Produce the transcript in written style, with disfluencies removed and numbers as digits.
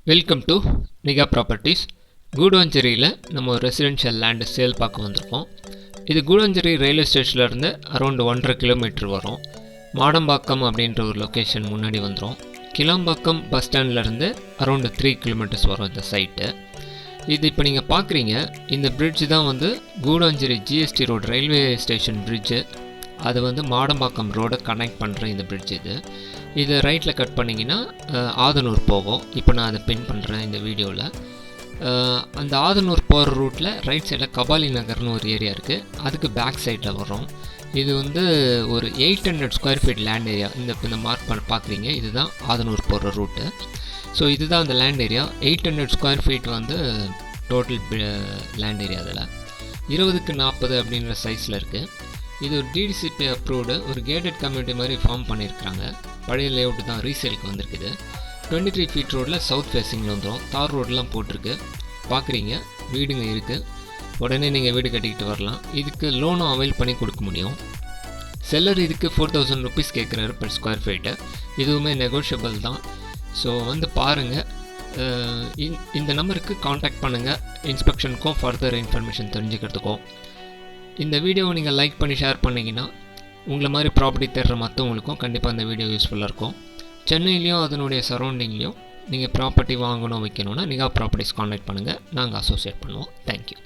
Welcome to Nika properties. கூடுவாஞ்சேரியில் நம்ம ஒரு ரெசிடென்ஷியல் லேண்டு சேல் பார்க்க வந்திருக்கோம். இது கூடுவாஞ்சேரி ரயில்வே ஸ்டேஷன்லேருந்து அரௌண்ட் 1.5 கிலோமீட்டர் வரும். மாடம்பாக்கம் அப்படின்ற ஒரு லொக்கேஷன் முன்னாடி வந்துடும். கிளாம்பாக்கம் பஸ் ஸ்டாண்ட்லேருந்து அரௌண்ட் 3 கிலோமீட்டர்ஸ் வரும் இந்த சைட்டு. இது இப்போ நீங்கள் பார்க்குறீங்க, இந்த பிரிட்ஜ் தான் வந்து Guduvanchery GST road railway station bridge. அது வந்து மாடம்பாக்கம் ரோடை கனெக்ட் பண்ணுற இந்த பிரிட்ஜ் இது ரைட்டில் கட் பண்ணிங்கன்னா ஆதனூர் போகும். இப்போ நான் அதை பின் பண்ணுறேன் இந்த வீடியோவில். அந்த ஆதனூர் போகிற ரூட்டில் ரைட் சைடில் கபாலி நகர்னு ஒரு ஏரியா இருக்குது, அதுக்கு பேக் சைடில் வரும். இது வந்து ஒரு 800 ஸ்கொயர் ஃபீட் லேண்ட் ஏரியா. இந்த மார்க் பார்க்குறீங்க, இதுதான் ஆதனூர் போகிற ரூட்டு. ஸோ இதுதான் அந்த லேண்ட் ஏரியா. 800 ஸ்கொயர் ஃபீட் வந்து டோட்டல் லேண்ட் ஏரியா. அதில் 20க்கு 40 அப்படின்ற சைஸில் இருக்குது. இது ஒரு டிடிசிபி அப்ரூவ்டு ஒரு கேட்டட் கம்யூனிட்டி மாதிரி ஃபார்ம் பண்ணியிருக்கிறாங்க. பழைய லேஅவுட்டு தான் ரீசேலுக்கு வந்திருக்குது. 23 ஃபீட் ரோடில் சவுத் ஃபேஸிங்கில் வந்துடும். தார் ரோடெலாம் போட்டிருக்கு, பார்க்குறீங்க. வீடுங்க இருக்குது, உடனே நீங்கள் வீடு கட்டிக்கிட்டு வரலாம். இதுக்கு லோனும் அவைல் பண்ணி கொடுக்க முடியும். செல்லர் இதுக்கு 4000 ருபீஸ் கேட்குறாரு பெர் ஸ்கொயர் ஃபீட்டு. இதுவுமே நெகோஷியபிள் தான். ஸோ வந்து பாருங்கள். இந்த நம்பருக்கு காண்டாக்ட் பண்ணுங்கள் இன்ஸ்பெக்ஷனுக்கும் ஃபர்தர் இன்ஃபர்மேஷன் தெரிஞ்சுக்கிறதுக்கும். இந்த வீடியோவை நீங்கள் லைக் பண்ணி ஷேர் பண்ணிங்கன்னா உங்களை மாதிரி ப்ராப்பர்ட்டி தேடுற மற்றவங்களுக்கும் கண்டிப்பாக இந்த வீடியோ யூஸ்ஃபுல்லாக இருக்கும். சென்னையிலையும் அதனுடைய சரௌண்டிங்லேயும் நீங்கள் ப்ராப்பர்ட்டி வாங்கணும் வைக்கணுன்னா நிகா ப்ராப்பர்ட்டிஸ் காண்டாக்ட் பண்ணுங்கள், நாங்கள் அசோசியேட் பண்ணுவோம். தேங்க்யூ.